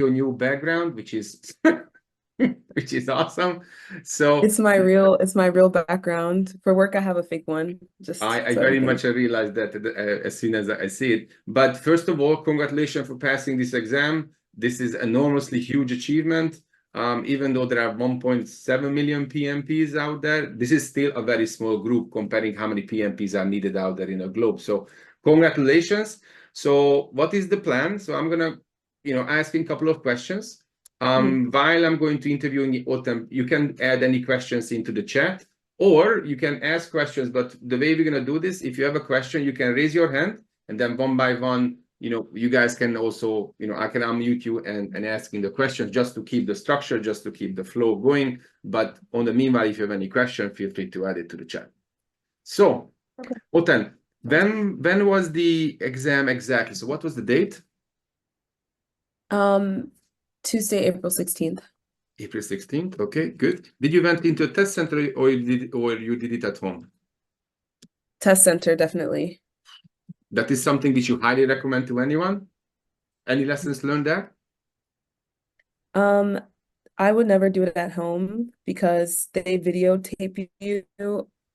your new background, which is which is awesome. So It's my real background. For work, I have a fake one, just I so very everything. much realized that as soon as I see it. But first of all, congratulations for passing this exam. This is enormously huge achievement. Even though there are 1.7 million PMPs out there, this is still a very small group comparing how many PMPs are needed out there in a globe. So congratulations. So what is the plan? So I'm gonna, asking a couple of questions. Mhm. While I'm going to interview Oten, you can add any questions into the chat. Or you can ask questions, but the way we're going to do this, if you have a question, you can raise your hand, and then one by one, you guys can also, I can unmute you and asking the questions just to keep the structure, just to keep the flow going. But on the meanwhile, if you have any question, feel free to add it to the chat. So, Okay. Oten, when was the exam exactly? So what was the date? Um, Tuesday, April 16th. April 16th. Okay, good. Did you went into a test center or you did it at home? Test center, definitely. That is something which you highly recommend to anyone? Any lessons learned there? Um, I would never do it at home because they videotape you,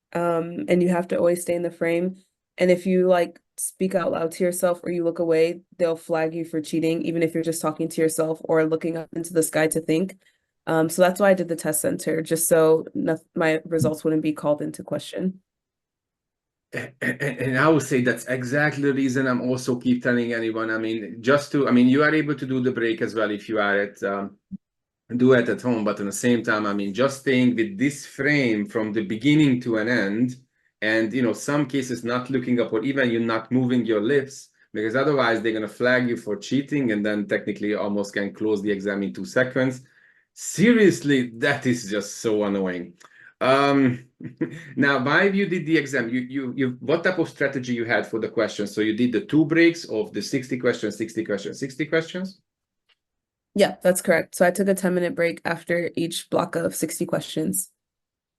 and you have to always stay in the frame. And if you like speak out loud to yourself or you look away, they'll flag you for cheating, even if you're just talking to yourself or looking up into the sky to think. So that's why I did the test center, just so my results wouldn't be called into question. And I would say that's exactly the reason I'm also keep telling anyone. I mean, you are able to do the break as well if you are do it at home, but at the same time, I mean, just staying with this frame from the beginning to an end, and some cases not looking up or even you not moving your lips, because otherwise they're gonna flag you for cheating, and then technically you almost can close the exam in 2 seconds. Seriously, that is just so annoying. Um, now, while you did the exam, you what type of strategy you had for the questions? So you did the two breaks of the 60 questions, 60 questions, 60 questions? Yeah, that's correct. So I took a 10-minute break after each block of 60 questions.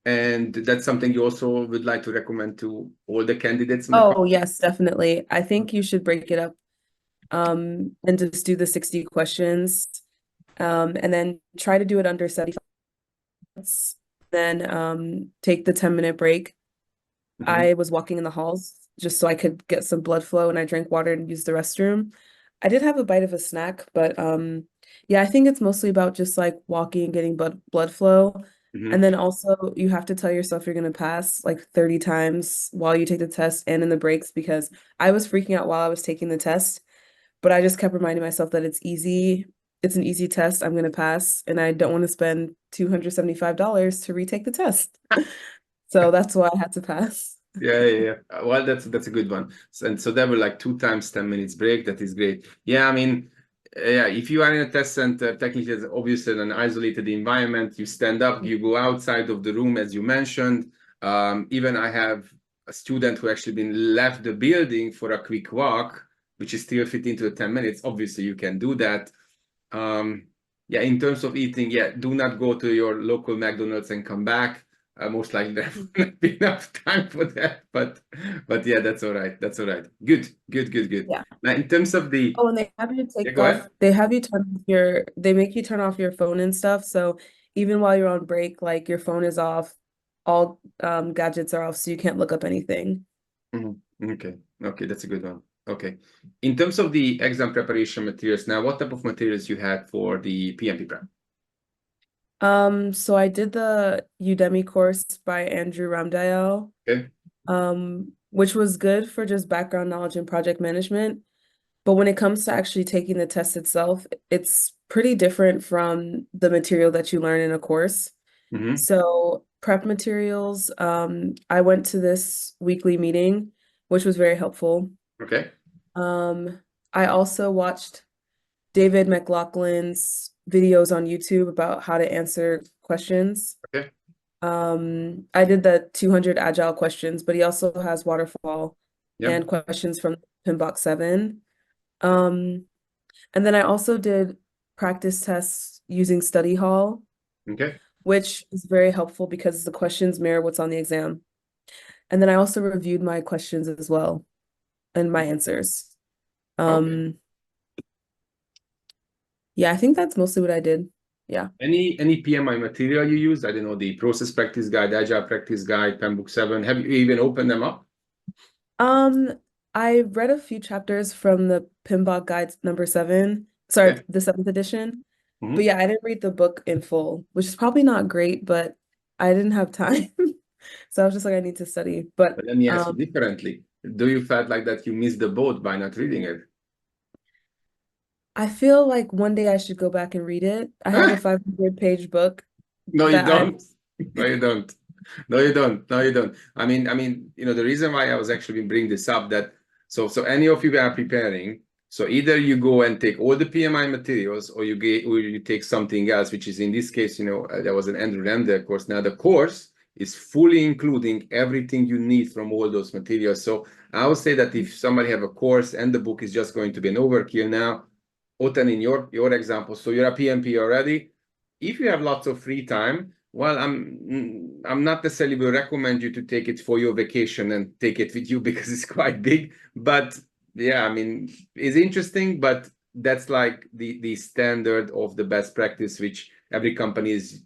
And that's something you also would like to recommend to all the candidates in the Oh, yes, definitely. I think you should break it up and just do the 60 questions and then try to do it under 75 minutes. Then take the 10-minute break. Mhm. I was walking in the halls just so I could get some blood flow and I drank water and used the restroom. I did have a bite of a snack, but yeah, I think it's mostly about just like walking and getting blood flow. And Mhm. then also you have to tell yourself you're gonna pass like 30 times while you take the test and in the breaks because I was freaking out while I was taking the test, but I just kept reminding myself that it's easy. It's an easy test. I'm gonna pass, and I don't want to spend $275 to retake the test. So that's why I had to pass. Yeah. Well, that's a good one. And so there were like 2 times 10 minutes break. That is great. Yeah, I mean, yeah, if you are in a test center, technically it's obviously in an isolated environment. You stand up, you go outside of the room, as you mentioned. Even I have a student who actually been left the building for a quick walk, which is still fit into the 10 minutes. Obviously, you can do that. Um, yeah, in terms of eating, yeah, do not go to your local McDonald's and come back. Most likely there will not be enough time for that, but yeah, that's all right. That's all right. Good. Yeah. Now, in terms of the, Oh, and they have you yeah, take go off, ahead. they have you turn off they make you turn off your phone and stuff. So even while you're on break, like your phone is off, all gadgets are off, so you can't look up anything. Mhm. Okay, that's a good one. Okay, in terms of the exam preparation materials, now, what type of materials you had for the PMP prep? So I did the Udemy course by Andrew Ramdayal, Okay. which was good for just background knowledge and project management. But when it comes to actually taking the test itself, it's pretty different from the material that you learn in a course. Mm-hmm. So prep materials, I went to this weekly meeting, which was very helpful. Okay. Um, I also watched David McLaughlin's videos on YouTube about how to answer questions. Okay. I did the 200 agile questions, but he also has waterfall Yeah. and questions from Pinbox 7. Um, and then I also did practice tests using Study Hall, Okay. which is very helpful because the questions mirror what's on the exam. And then I also reviewed my questions as well and my answers. Okay. Um, Yeah, I think that's mostly what I did. Yeah. Any PMI material you use? I don't know, the process practice guide, agile practice guide, pen book 7. Have you even opened them up? Um, I read a few chapters from the PMBOK Guide number 7. Sorry, Yeah. the 7th edition. But Mhm. yeah, I didn't read the book in full, which is probably not great, but I didn't have time. So I was just like, I need to study. But But let me ask you differently. Do you felt like that you missed the boat by not reading it? I feel like one day I should go back and read it. I have a 500-page book No, you that I don't. No, you don't. No, you don't. No, you don't. I mean, the reason why I was actually bringing this up that so any of you are preparing, so either you go and take all the PMI materials, or you take something else, which is in this case, there was an Andrew Render course. Now the course is fully including everything you need from all those materials. So I would say that if somebody have a course and the book is just going to be an overkill now, Oten, in your example, so you're a PMP already. If you have lots of free time, well, I'm not necessarily will recommend you to take it for your vacation and take it with you because it's quite big. But yeah, I mean, it's interesting, but that's like the standard of the best practice, which every company is,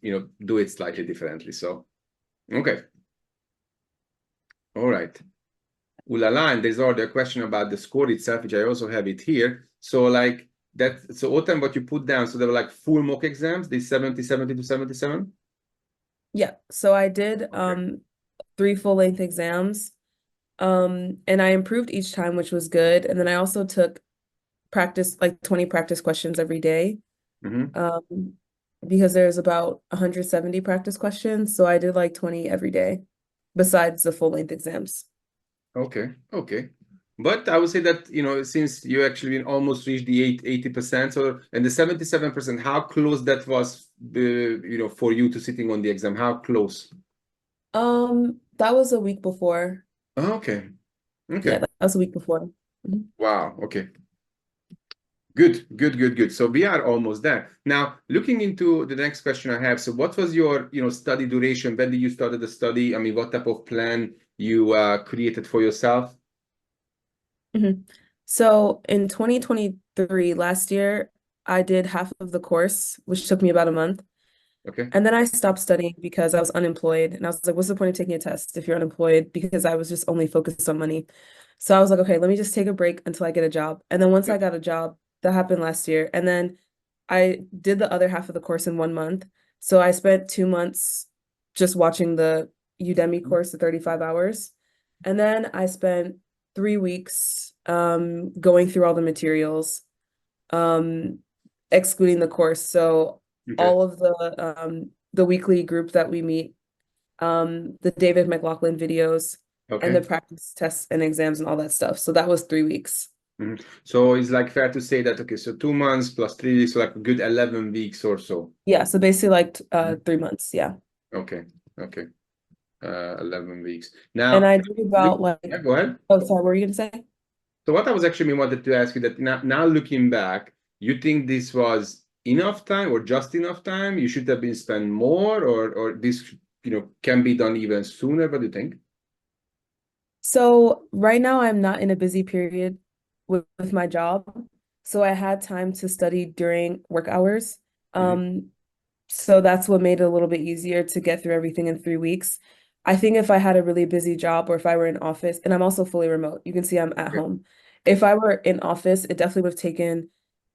do it slightly differently. So, okay, all right. Ooh la la, and there's already a question about the score itself, which I also have it here. So like that, so Autumn, what you put down, so they were like full mock exams, the 70, 70 to 77? yeah, so I did Okay. 3 full-length exams. And I improved each time, which was good. And then I also took practice, like 20 practice questions every day. Mm-hmm. Um, because there's about 170 practice questions. So I did like 20 every day, besides the full-length exams. Okay, okay. But I would say that, since you actually almost reached the 80%, so and the 77%, how close that was, for you to sitting on the exam, how close? That was a week before. Okay, Yeah, okay. that was a week before. Mhm. Wow, okay. Good, good, good, good. So we are almost there. Now, looking into the next question I have, so what was your, study duration? When did you started the study? I mean, what type of plan you created for yourself? Mhm. So in 2023, last year, I did half of the course, which took me about a month. Okay. And then I stopped studying because I was unemployed. And I was like, what's the point of taking a test if you're unemployed? Because I was just only focused on money. So I was like, okay, let me just take a break until I get a job. And then once Yeah. I got a job, that happened last year. And then I did the other half of the course in 1 month. So I spent 2 months just watching the Udemy course, the 35 hours. And then I spent 3 weeks going through all the materials, um, excluding the course. So Okay. all of the weekly group that we meet, the David McLaughlin videos, and the Okay. practice tests and exams and all that stuff. So that was 3 weeks. Mhm. So it's like fair to say that, okay, so 2 months plus 3 weeks, so like a good 11 weeks or so. Yeah, so basically like Mhm. 3 months, yeah. Okay. Okay. 11 weeks. And Now, I did look, about yeah, like, go ahead. oh, sorry, what were you gonna say? So what I was actually wanted to ask you that now looking back, you think this was enough time or just enough time? You should have been spent more, or this, can be done even sooner. What do you think? So right now I'm not in a busy period with my job. So I had time to study during work hours. Mhm. Um, So that's what made it a little bit easier to get through everything in 3 weeks. I think if I had a really busy job or if I were in office, and I'm also fully remote, you can see I'm at Okay. home. If I were in office, it definitely would have taken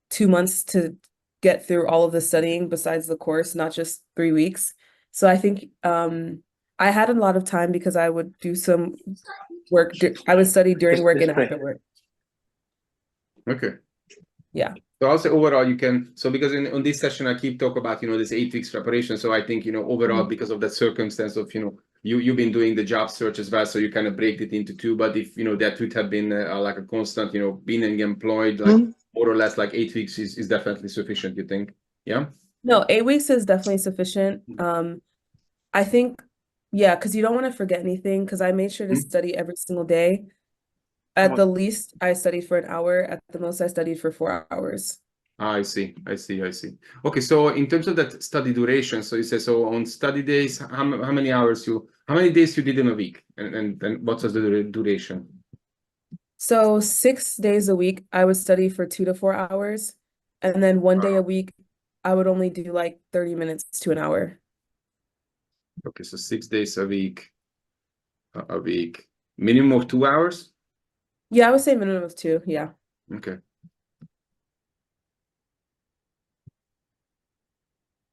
2 months to get through all of the studying besides the course, not just 3 weeks. So I think I had a lot of time because I would do some work. I would study during work and after work. Okay. Yeah. So I'll say overall you can, so because on this session I keep talk about, this 8 weeks preparation. So I think, overall, Mhm. because of that circumstance of, you've been doing the job search as well. So you kind of break it into two. But if, that would have been like a constant, being employed, like more or less like 8 weeks is definitely sufficient, you think? Yeah. No, 8 weeks is definitely sufficient. I think, yeah, because you don't want to forget anything. Because I made sure to Mhm. study every single day. At the least, I studied for an hour. At the most, I studied for 4 hours. I see, I see, I see. Okay, so in terms of that study duration, so you say so on study days, how many hours how many days you did in a week, and what was the duration? So 6 days a week, I would study for 2 to 4 hours. And then one day a week, I would only do like 30 minutes to an hour. Okay, so 6 days a week, minimum of 2 hours. Yeah, I would say minimum of two. Yeah. Okay.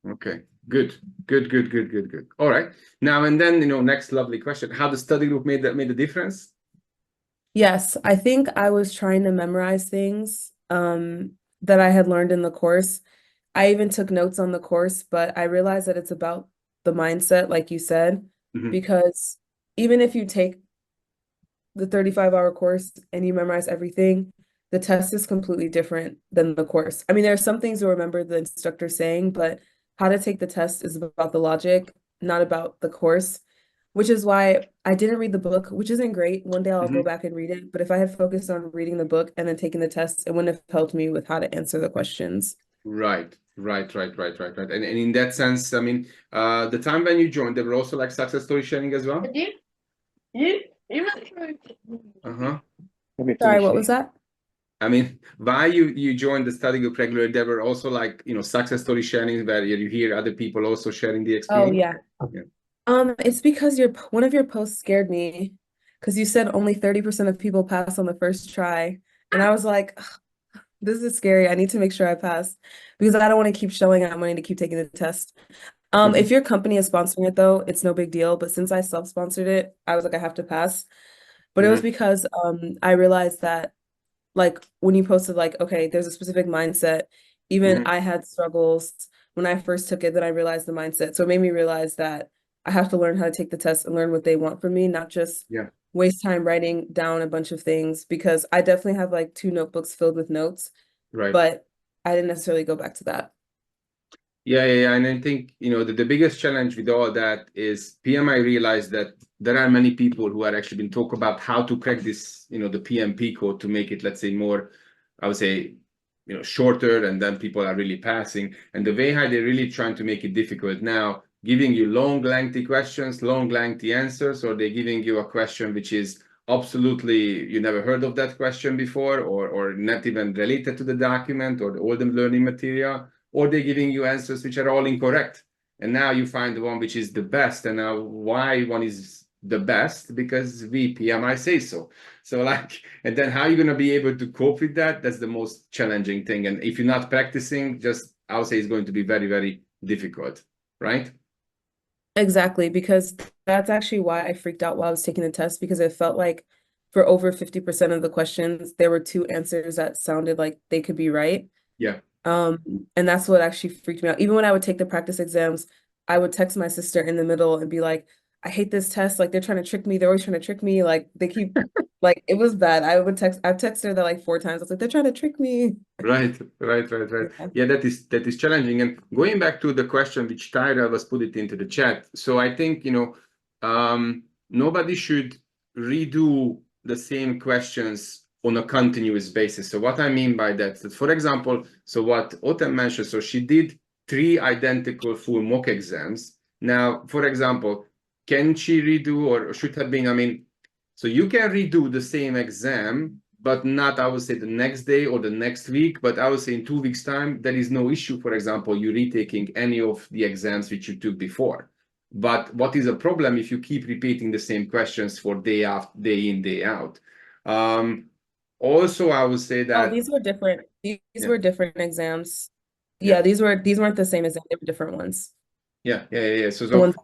Okay. Good. Good. All right. Now and then, next lovely question. How the study group made a difference? Yes, I think I was trying to memorize things that I had learned in the course. I even took notes on the course, but I realized that it's about the mindset, like you said, because even if you take the 35-hour course and you memorize everything, the test is completely different than the course. I mean, there are some things you'll remember the instructor saying, but how to take the test is about the logic, not about the course, which is why I didn't read the book, which isn't great. One day I'll go back and read it, but if I had focused on reading the book and then taking the test, it wouldn't have helped me with how to answer the questions. Right. And in that sense, I mean, the time when you joined, there were also like success story sharing as well. Uh-huh. Sorry, what was that? I mean, why you joined the study group regularly, there were also like, success story sharing where you hear other people also sharing the Oh experience. yeah. It's because one of your posts scared me because you said only 30% of people pass on the first try. And I was like, "Ugh, this is scary. I need to make sure I pass because I don't want to keep showing up money to keep taking the test." If your company is sponsoring it though, it's no big deal. But since I self-sponsored it, I was like, I have to pass. But it was because I realized that like when you posted like, okay, there's a specific mindset. Even I had struggles when I first took it, then I realized the mindset. So it made me realize that I have to learn how to take the test and learn what they want from me, not just waste time writing down a bunch of things because I definitely have like 2 notebooks filled with notes, Right. but I didn't necessarily go back to that. Yeah. And I think, the biggest challenge with all that is PMI realized that there are many people who are actually been talk about how to crack this, the PMP code to make it, let's say, more, I would say, shorter, and then people are really passing. And the way how they're really trying to make it difficult now, giving you long, lengthy questions, long, lengthy answers, or they're giving you a question which is absolutely, you never heard of that question before, or not even related to the document or all the learning material, or they're giving you answers which are all incorrect. And now you find the one which is the best. And now why one is the best? Because we PMI say so. So like, and then how are you going to be able to cope with that? That's the most challenging thing. And if you're not practicing, just I would say it's going to be very, very difficult, right? Exactly, because that's actually why I freaked out while I was taking the test because it felt like for over 50% of the questions, there were 2 answers that sounded like they could be right. Yeah. And that's what actually freaked me out. Even when I would take the practice exams, I would text my sister in the middle and be like, I hate this test. Like they're trying to trick me. They're always trying to trick me. Like they keep like it was bad. I've texted her that like 4 times. I was like, they're trying to trick me. Right. Yeah. Yeah, that is challenging. And going back to the question which Tyra was put it into the chat. So I think, nobody should redo the same questions on a continuous basis. So what I mean by that, for example, so what Oten mentioned, so she did 3 identical full mock exams. Now, for example, can she redo or should have been, I mean, so you can redo the same exam, but not, I would say, the next day or the next week. But I would say in 2 weeks' time, there is no issue, for example, you retaking any of the exams which you took before. But what is a problem if you keep repeating the same questions for day in, day out? Also, I would say Oh, that these were different. These yeah, were different exams. yeah. Yeah, these weren't the same exam. They were different ones. Yeah. So, The ones.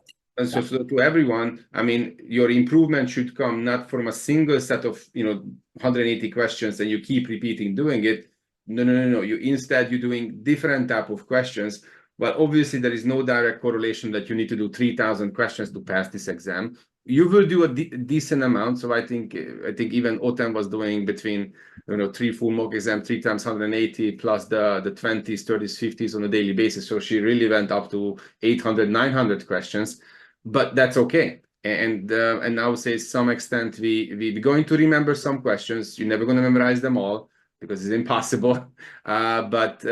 so to everyone, I mean, your improvement should come not from a single set of 180 questions and you keep repeating doing it. No. You're doing different type of questions. Well, obviously there is no direct correlation that you need to do 3,000 questions to pass this exam. You will do a decent amount. So I think even Oten was doing between 3 full mock exam, 3 times 180 plus the 20s, 30s, 50s on a daily basis. So she really went up to 800, 900 questions, but that's okay. And I would say some extent we're going to remember some questions. You're never going to memorize them all because it's impossible. But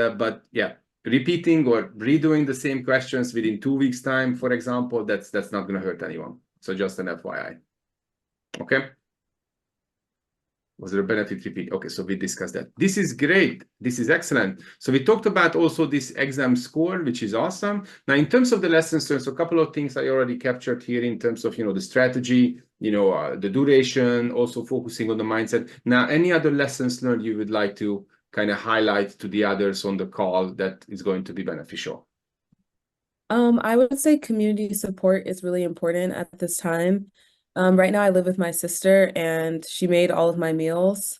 yeah, repeating or redoing the same questions within 2 weeks' time, for example, that's not going to hurt anyone. So just an FYI. Okay. Was there a benefit repeat? Okay, so we discussed that. This is great. This is excellent. So we talked about also this exam score, which is awesome. Now, in terms of the lessons learned, so a couple of things I already captured here in terms of, the strategy, the duration, also focusing on the mindset. Now, any other lessons learned you would like to kind of highlight to the others on the call that is going to be beneficial? I would say community support is really important at this time. Right now I live with my sister and she made all of my meals.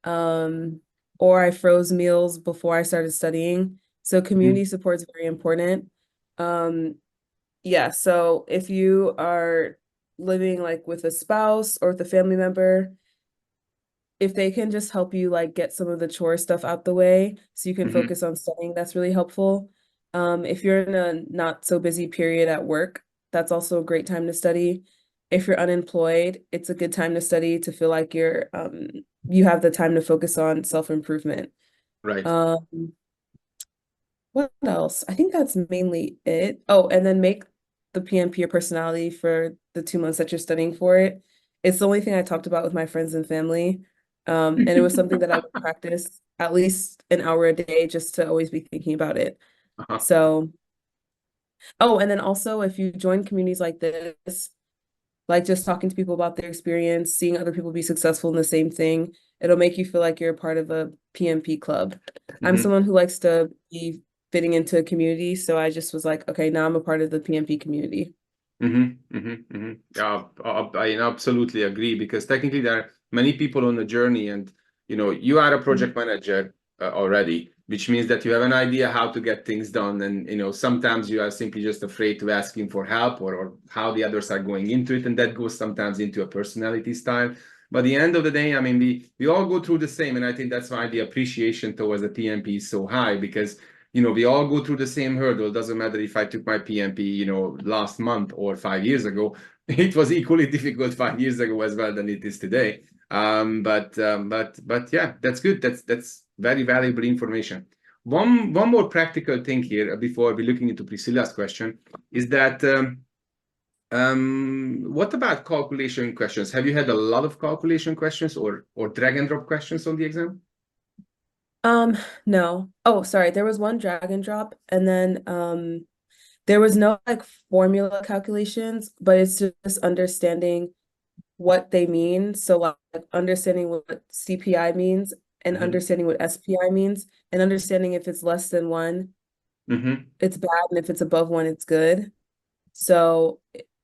Or I froze meals before I started studying. So community support is very important. Um, yeah, so if you are living like with a spouse or with a family member, if they can just help you like get some of the chore stuff out the way so you can focus on studying, that's really helpful. If you're in a not so busy period at work, that's also a great time to study. If you're unemployed, it's a good time to study to feel like you have the time to focus on self-improvement. Right. Um, what else? I think that's mainly it. Oh, and then make the PMP your personality for the 2 months that you're studying for it. It's the only thing I talked about with my friends and family. And it was something that I would practice at least an hour a day just to always be thinking about it. Uh-huh. So, oh, and then also if you join communities like this, like just talking to people about their experience, seeing other people be successful in the same thing, it'll make you feel like you're a part of a PMP club. I'm someone who likes to be fitting into a community, so I just was like, okay, now I'm a part of the PMP community. Yeah, I absolutely agree because technically there are many people on the journey, and you are a project manager already, which means that you have an idea how to get things done, and sometimes you are simply just afraid to asking for help or how the others are going into it, and that goes sometimes into a personality style. But at the end of the day, I mean, we all go through the same, and I think that's why the appreciation towards the PMP is so high because we all go through the same hurdle. Doesn't matter if I took my PMP, last month or 5 years ago. It was equally difficult 5 years ago as well than it is today. But yeah, that's good. That's very valuable information. One more practical thing here before we're looking into Priscilla's question is that what about calculation questions? Have you had a lot of calculation questions or drag and drop questions on the exam? No. Oh, sorry. There was one drag and drop, and then there was no like formula calculations, but it's just understanding what they mean. So like understanding what CPI means and understanding what SPI means and understanding if it's less than one, it's bad, and if it's above one, it's good. So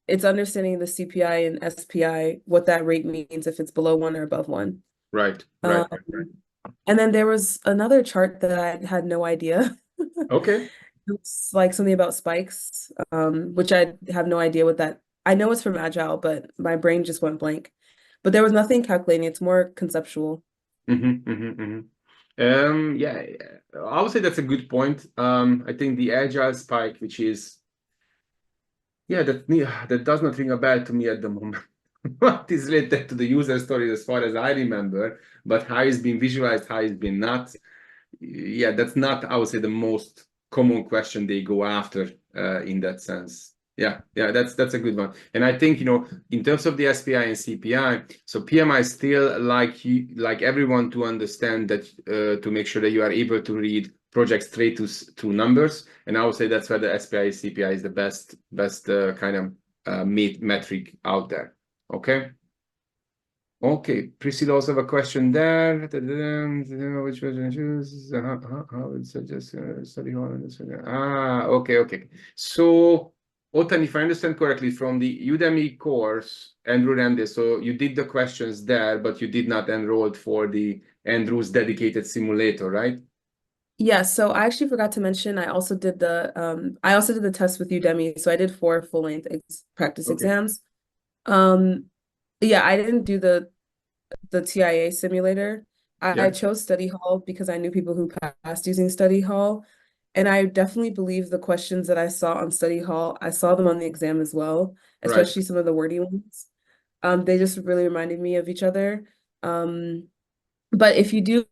it's understanding the CPI and SPI, what that rate means if it's below one or above one. Right, Um, right, right, right. and then there was another chart that I had no idea. Okay. It's like something about spikes, which I have no idea what that. I know it's from Agile, but my brain just went blank. But there was nothing calculating. It's more conceptual. Yeah, I would say that's a good point. I think the agile spike, which is, yeah, that does not ring a bell to me at the moment. What is related to the user stories as far as I remember, but how it's been visualized, how it's been not. Yeah, that's not, I would say, the most common question they go after in that sense. Yeah, that's a good one. And I think, in terms of the SPI and CPI, so PMI still like everyone to understand that to make sure that you are able to read projects straight to numbers. And I would say that's where the SPI CPI is the best kind of metric out there. Okay. Okay, Priscilla also have a question there. Which version choose? How would suggest study hall in this? Okay. So, Oten, if I understand correctly, from the Udemy course, Andrew ran this. So you did the questions there, but you did not enroll for the Andrew's dedicated simulator, right? Yeah, so I actually forgot to mention I also did the test with Udemy. So I did 4 full-length practice Okay. exams. Yeah, I didn't do the TIA simulator. I Yeah. chose study hall because I knew people who passed using study hall. And I definitely believe the questions that I saw on study hall, I saw them on the exam as well, Right. especially some of the wordy ones. They just really reminded me of each other. Um, but if you do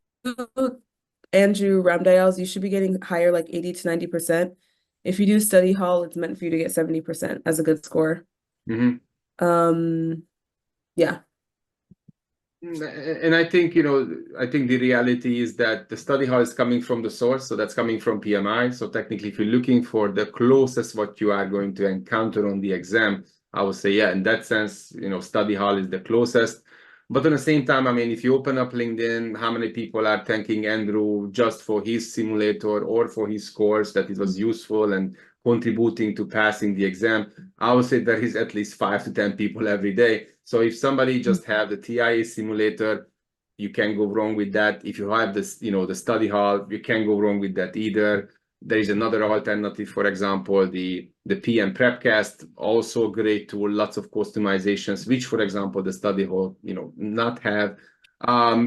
Andrew Ramdayal's, you should be getting higher, like 80 to 90%. If you do study hall, it's meant for you to get 70% as a good score. Mm-hmm. Um, yeah. And I think, I think the reality is that the study hall is coming from the source, so that's coming from PMI. So technically, if you're looking for the closest what you are going to encounter on the exam, I would say, yeah, in that sense, study hall is the closest. But at the same time, I mean, if you open up LinkedIn, how many people are thanking Andrew just for his simulator or for his scores that it was useful and contributing to passing the exam? I would say there is at least 5 to 10 people every day. So if somebody just have the TIA simulator, you can't go wrong with that. If you have this, the study hall, you can't go wrong with that either. There is another alternative, for example, the PM Prepcast, also a great tool, lots of customizations, which, for example, the study hall, not have.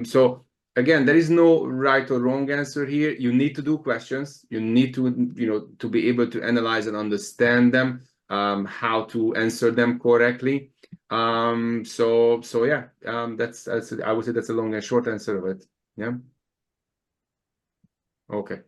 So again, there is no right or wrong answer here. You need to do questions. You need to, to be able to analyze and understand them, how to answer them correctly. So yeah, that's I would say that's a long and short answer of it. Yeah. Okay.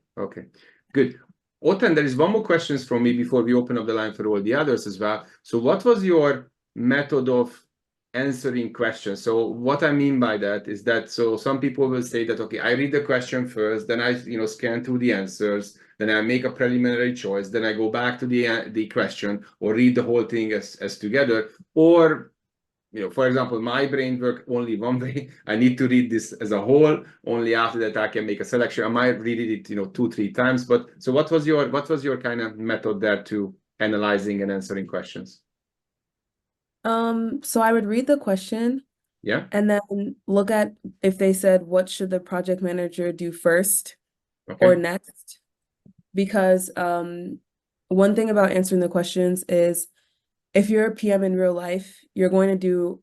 Good. Oten, there is one more questions from me before we open up the line for all the others as well. So what was your method of answering questions? So what I mean by that is that, so some people will say that, okay, I read the question first, then I, scan through the answers, then I make a preliminary choice, then I go back to the question or read the whole thing as together. Or for example, my brain works only one way. I need to read this as a whole. Only after that I can make a selection. I might read it, 2-3 times. But so what was your kind of method there to analyzing and answering questions? So I would read the question Yeah. and then look at if they said, what should the project manager do first or Okay. next? Because one thing about answering the questions is if you're a PM in real life, you're going to do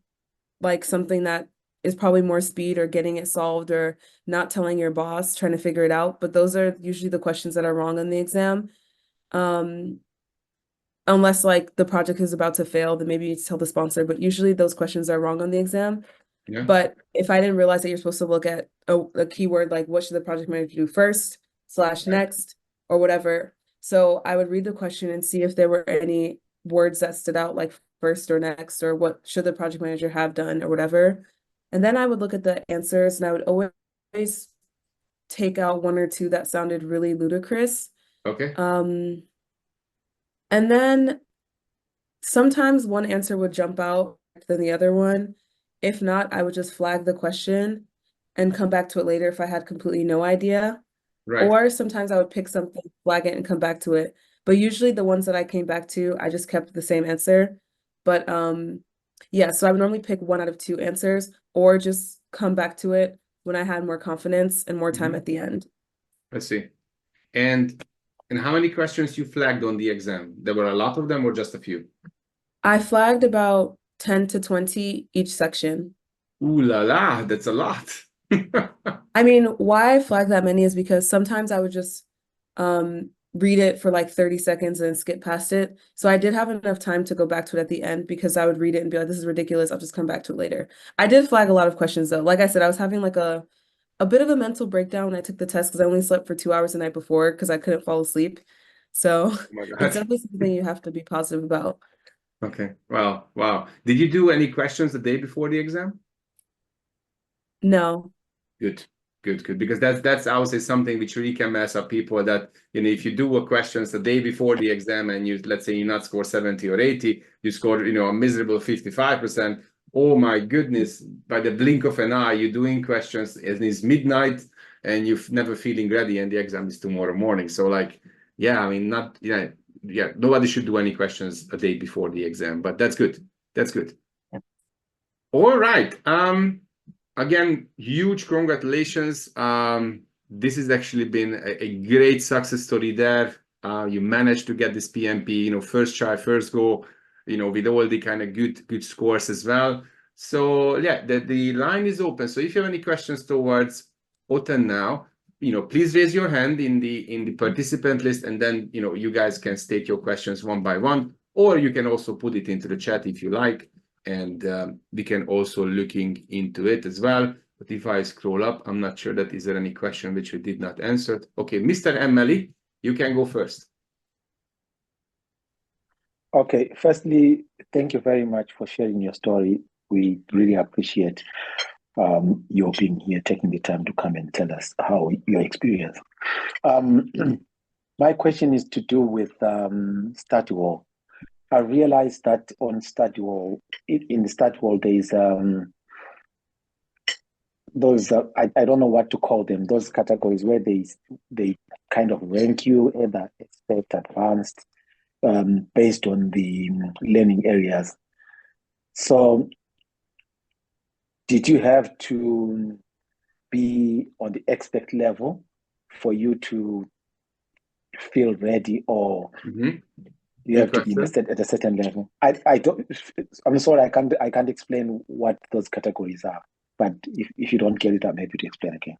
like something that is probably more speed or getting it solved or not telling your boss, trying to figure it out. But those are usually the questions that are wrong on the exam. Unless like the project is about to fail, then maybe you need to tell the sponsor, but usually those questions are wrong on the exam. Yeah. But if I didn't realize that you're supposed to look at a keyword like what should the project manager do first / next or whatever. So I would read the question and see if there were any words that stood out like first or next or what should the project manager have done or whatever. And then I would look at the answers and I would always take out one or two that sounded really ludicrous. Okay. And then sometimes one answer would jump out than the other one. If not, I would just flag the question and come back to it later if I had completely no idea. Right. Or sometimes I would pick something, flag it, and come back to it. But usually the ones that I came back to, I just kept the same answer. But yeah, so I would normally pick 1 out of 2 answers or just come back to it when I had more confidence and more time at the end. Let's see. And how many questions you flagged on the exam? There were a lot of them or just a few? I flagged about 10 to 20 each section. Ooh la la, that's a lot. I mean, why I flag that many is because sometimes I would just read it for like 30 seconds and skip past it. So I did have enough time to go back to it at the end because I would read it and be like, this is ridiculous. I'll just come back to it later. I did flag a lot of questions though. Like I said, I was having like a bit of a mental breakdown when I took the test because I only slept for 2 hours the night before because I couldn't fall asleep. So Oh my it's God. definitely something you have to be positive about. Okay. Wow. Did you do any questions the day before the exam? No. Good. Because that's I would say something which really can mess up people that, if you do a questions the day before the exam and you, let's say you not score 70 or 80, you score, a miserable 55%. Oh my goodness, by the blink of an eye, you're doing questions and it's midnight and you're never feeling ready and the exam is tomorrow morning. So like, yeah, I mean, nobody should do any questions a day before the exam, but that's good. All right. Again, huge congratulations. This has actually been a great success story there. You managed to get this PMP, first try, first go, with all the kind of good scores as well. So yeah, the line is open. So if you have any questions towards Oten now, please raise your hand in the participant list, and then you guys can state your questions one by one, or you can also put it into the chat if you like. And we can also looking into it as well. But if I scroll up, I'm not sure that is there any question which we did not answer. Okay, Mr. Emily, you can go first. Okay, firstly, thank you very much for sharing your story. We really appreciate. your being here, taking the time to come and tell us how your experience. My question is to do with study hall. I realized that on study hall, in the study hall, there is those I don't know what to call them. Those categories where they kind of rank you either expert, advanced, based on the learning areas. So, did you have to be on the expert level for you to feel ready, or you have to be at a certain level? I don't. I'm sorry, I can't explain what those categories are. But if you don't get it, I'm happy to explain again.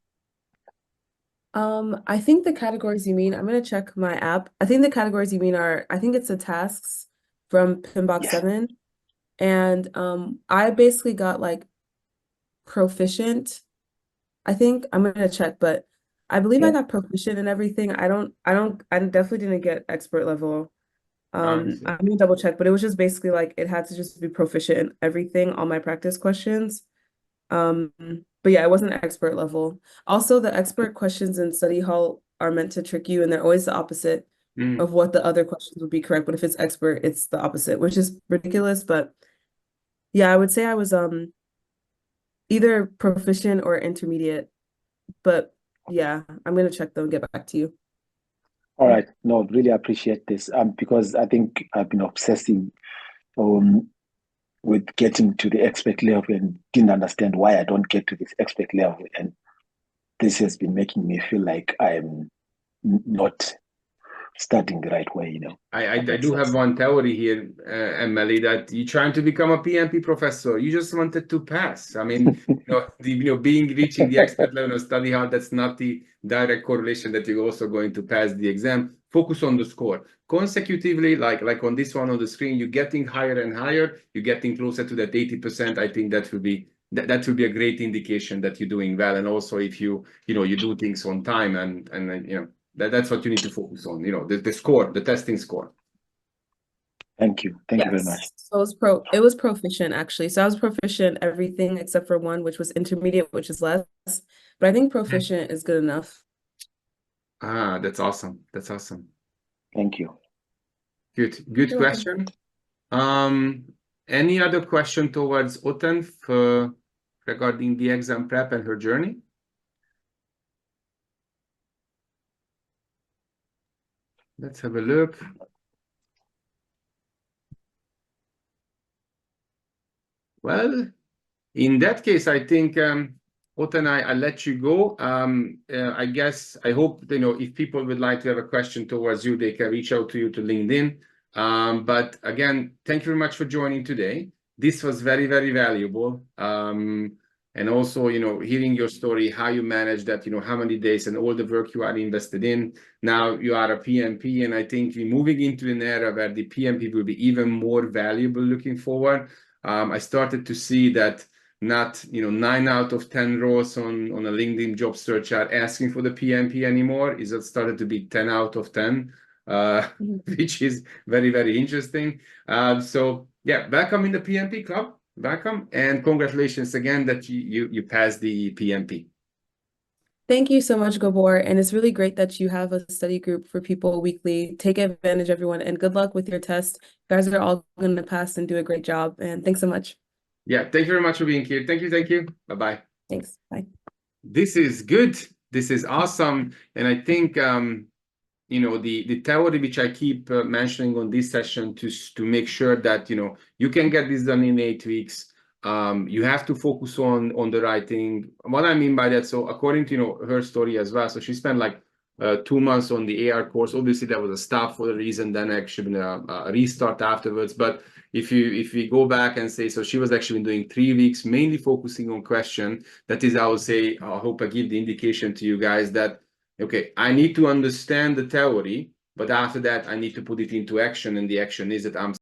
I think the categories you mean, I'm gonna check my app. I think the categories you mean are, I think it's the tasks from PMBOK 7. And I basically got like proficient. I think I'm gonna check, but I believe I got proficient in everything. I definitely didn't get expert level. I'm gonna double check, but it was just basically like it had to just be proficient in everything, all my practice questions. But yeah, it wasn't expert level. Also, the expert questions in study hall are meant to trick you, and they're always the opposite of what the other questions would be correct. But if it's expert, it's the opposite, which is ridiculous. But yeah, I would say I was either proficient or intermediate. But yeah, I'm gonna check though and get back to you. All right. No, really appreciate this. Because I think I've been obsessing with getting to the expert level and didn't understand why I don't get to this expert level. And this has been making me feel like I'm not studying the right way, I do have one theory here, Emily, that you're trying to become a PMP professor. You just wanted to pass. I mean, reaching the expert level of study hard, that's not the direct correlation that you're also going to pass the exam. Focus on the score. Consecutively, like on this one on the screen, you're getting higher and higher. You're getting closer to that 80%. I think that would be a great indication that you're doing well. And also if you do things on time and that's what you need to focus on, the score, the testing score. Thank you. Thank you very much. So it was proficient actually. So I was proficient everything except for one, which was intermediate, which is less. But I think proficient is good enough. That's awesome. That's awesome. Thank you. Good You're question. Welcome. Any other question towards Oten regarding the exam prep and her journey? Let's have a look. Well, in that case, I think, Oten, I'll let you go. I guess, I hope, if people would like to have a question towards you, they can reach out to you to LinkedIn. But again, thank you very much for joining today. This was very, very valuable. And also, hearing your story, how you manage that, how many days and all the work you are invested in. Now you are a PMP, and I think we're moving into an era where the PMP will be even more valuable looking forward. I started to see that not 9 out of 10 roles on a LinkedIn job search are asking for the PMP anymore. It started to be 10 out of 10, which is very, very interesting. So yeah, welcome in the PMP club. Welcome, and congratulations again that you passed the PMP. Thank you so much, Gabor. And it's really great that you have a study group for people weekly. Take advantage, everyone, and good luck with your test. You guys are all going to pass and do a great job. And thanks so much. Yeah, thank you very much for being here. Thank you. Thank you. Bye-bye. Thanks. Bye. This is good. This is awesome. And I think, the theory which I keep mentioning on this session to make sure that, you can get this done in 8 weeks. You have to focus on the right thing. What I mean by that, so according to her story as well, so she spent like 2 months on the AR course. Obviously, that was a stop for a reason, then actually been a restart afterwards. But if we go back and say, so she was actually doing 3 weeks, mainly focusing on question. That is, I would say, I hope I give the indication to you guys that, okay, I need to understand the theory, but after that, I need to put it into action. And the action is that I'm